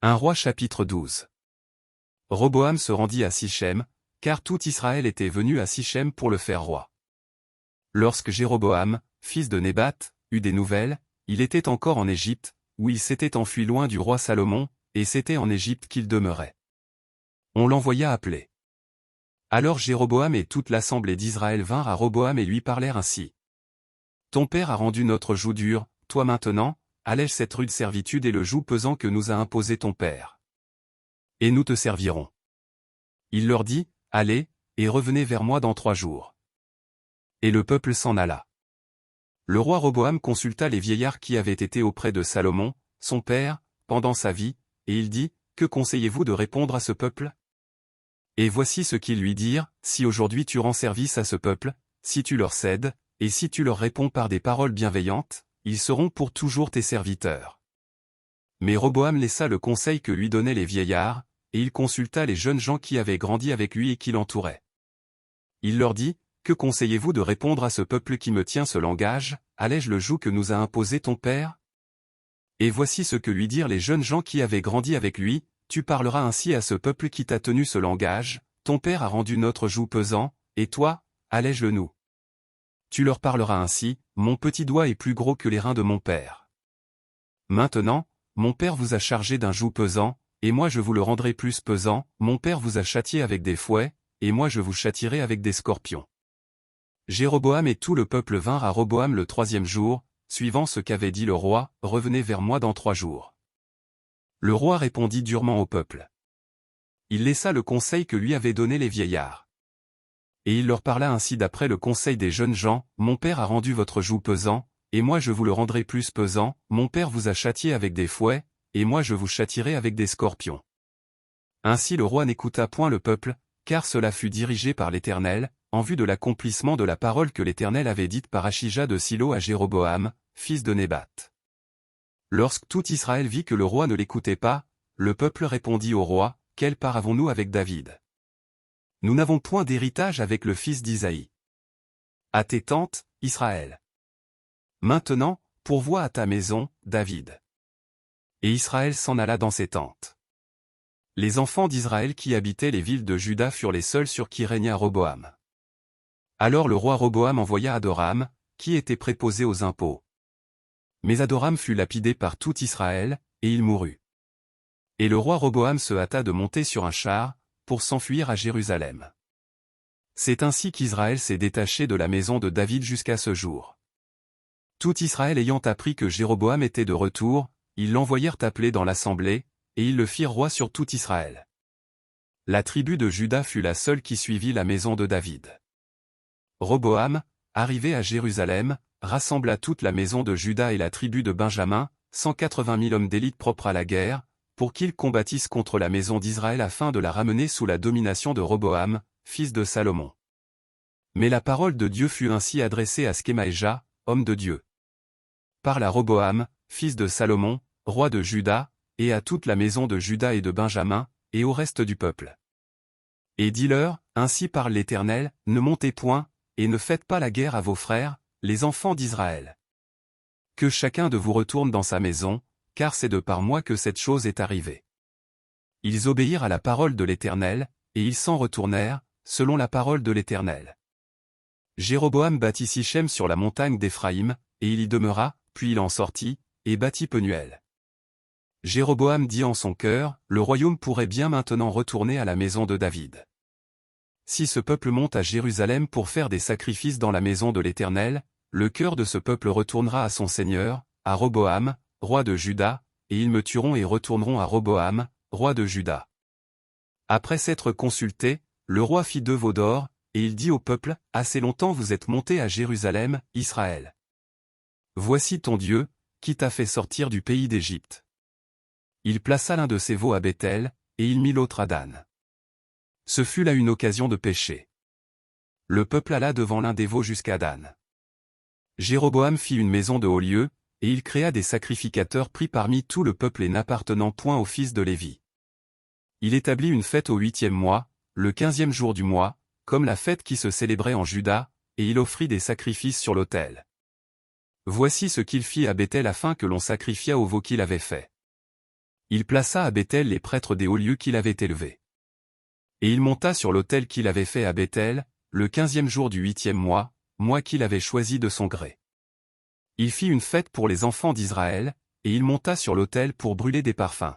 Un roi chapitre 12. Roboam se rendit à Sichem, car tout Israël était venu à Sichem pour le faire roi. Lorsque Jéroboam, fils de Nébat, eut des nouvelles, il était encore en Égypte, où il s'était enfui loin du roi Salomon, et c'était en Égypte qu'il demeurait. On l'envoya appeler. Alors Jéroboam et toute l'assemblée d'Israël vinrent à Roboam et lui parlèrent ainsi. Ton père a rendu notre joug dur, toi maintenant, allège cette rude servitude et le joug pesant que nous a imposé ton père. Et nous te servirons. Il leur dit, allez, et revenez vers moi dans 3 jours. Et le peuple s'en alla. Le roi Roboam consulta les vieillards qui avaient été auprès de Salomon, son père, pendant sa vie, et il dit, que conseillez-vous de répondre à ce peuple? Et voici ce qu'ils lui dirent, si aujourd'hui tu rends service à ce peuple, si tu leur cèdes, et si tu leur réponds par des paroles bienveillantes, ils seront pour toujours tes serviteurs. Mais Roboam laissa le conseil que lui donnaient les vieillards, et il consulta les jeunes gens qui avaient grandi avec lui et qui l'entouraient. Il leur dit, que conseillez-vous de répondre à ce peuple qui me tient ce langage, allège le joug que nous a imposé ton père? Et voici ce que lui dirent les jeunes gens qui avaient grandi avec lui, tu parleras ainsi à ce peuple qui t'a tenu ce langage, ton père a rendu notre joug pesant, et toi, allège-le nous. Tu leur parleras ainsi, mon petit doigt est plus gros que les reins de mon père. Maintenant, mon père vous a chargé d'un joug pesant, et moi je vous le rendrai plus pesant, mon père vous a châtié avec des fouets, et moi je vous châtierai avec des scorpions. Jéroboam et tout le peuple vinrent à Roboam le 3e jour, suivant ce qu'avait dit le roi, revenez vers moi dans 3 jours. Le roi répondit durement au peuple. Il laissa le conseil que lui avaient donné les vieillards. Et il leur parla ainsi d'après le conseil des jeunes gens, mon père a rendu votre joug pesant, et moi je vous le rendrai plus pesant, mon père vous a châtié avec des fouets, et moi je vous châtierai avec des scorpions. Ainsi le roi n'écouta point le peuple, car cela fut dirigé par l'Éternel, en vue de l'accomplissement de la parole que l'Éternel avait dite par Achija de Silo à Jéroboam, fils de Nébat. Lorsque tout Israël vit que le roi ne l'écoutait pas, le peuple répondit au roi, quelle part avons-nous avec David? Nous n'avons point d'héritage avec le fils d'Isaïe. À tes tentes, Israël. Maintenant, pourvois à ta maison, David. Et Israël s'en alla dans ses tentes. Les enfants d'Israël qui habitaient les villes de Juda furent les seuls sur qui régna Roboam. Alors le roi Roboam envoya Adoram, qui était préposé aux impôts. Mais Adoram fut lapidé par tout Israël, et il mourut. Et le roi Roboam se hâta de monter sur un char, pour s'enfuir à Jérusalem. C'est ainsi qu'Israël s'est détaché de la maison de David jusqu'à ce jour. Tout Israël ayant appris que Jéroboam était de retour, ils l'envoyèrent appeler dans l'assemblée, et ils le firent roi sur tout Israël. La tribu de Juda fut la seule qui suivit la maison de David. Roboam, arrivé à Jérusalem, rassembla toute la maison de Juda et la tribu de Benjamin, 180 000 hommes d'élite propres à la guerre, pour qu'ils combattissent contre la maison d'Israël afin de la ramener sous la domination de Roboam, fils de Salomon. Mais la parole de Dieu fut ainsi adressée à Skemaïja, homme de Dieu. Parle à Roboam, fils de Salomon, roi de Juda, et à toute la maison de Juda et de Benjamin, et au reste du peuple. Et dis-leur, ainsi parle l'Éternel, ne montez point, et ne faites pas la guerre à vos frères, les enfants d'Israël. Que chacun de vous retourne dans sa maison, car c'est de par moi que cette chose est arrivée. Ils obéirent à la parole de l'Éternel, et ils s'en retournèrent, selon la parole de l'Éternel. Jéroboam bâtit Sichem sur la montagne d'Éphraïm, et il y demeura, puis il en sortit, et bâtit Penuel. Jéroboam dit en son cœur, le royaume pourrait bien maintenant retourner à la maison de David. Si ce peuple monte à Jérusalem pour faire des sacrifices dans la maison de l'Éternel, le cœur de ce peuple retournera à son Seigneur, à Roboam, roi de Juda, et ils me tueront et retourneront à Roboam, roi de Juda. Après s'être consulté, le roi fit 2 veaux d'or, et il dit au peuple, assez longtemps vous êtes montés à Jérusalem, Israël. Voici ton Dieu, qui t'a fait sortir du pays d'Égypte. Il plaça l'un de ses veaux à Béthel, et il mit l'autre à Dan. Ce fut là une occasion de pécher. Le peuple alla devant l'un des veaux jusqu'à Dan. Jéroboam fit une maison de haut lieu, et il créa des sacrificateurs pris parmi tout le peuple et n'appartenant point aux fils de Lévi. Il établit une fête au 8e mois, le 15e jour du mois, comme la fête qui se célébrait en Juda, et il offrit des sacrifices sur l'autel. Voici ce qu'il fit à Béthel afin que l'on sacrifiât au veau qu'il avait fait. Il plaça à Béthel les prêtres des hauts lieux qu'il avait élevés. Et il monta sur l'autel qu'il avait fait à Béthel, le 15e jour du 8e mois, mois qu'il avait choisi de son gré. Il fit une fête pour les enfants d'Israël, et il monta sur l'autel pour brûler des parfums.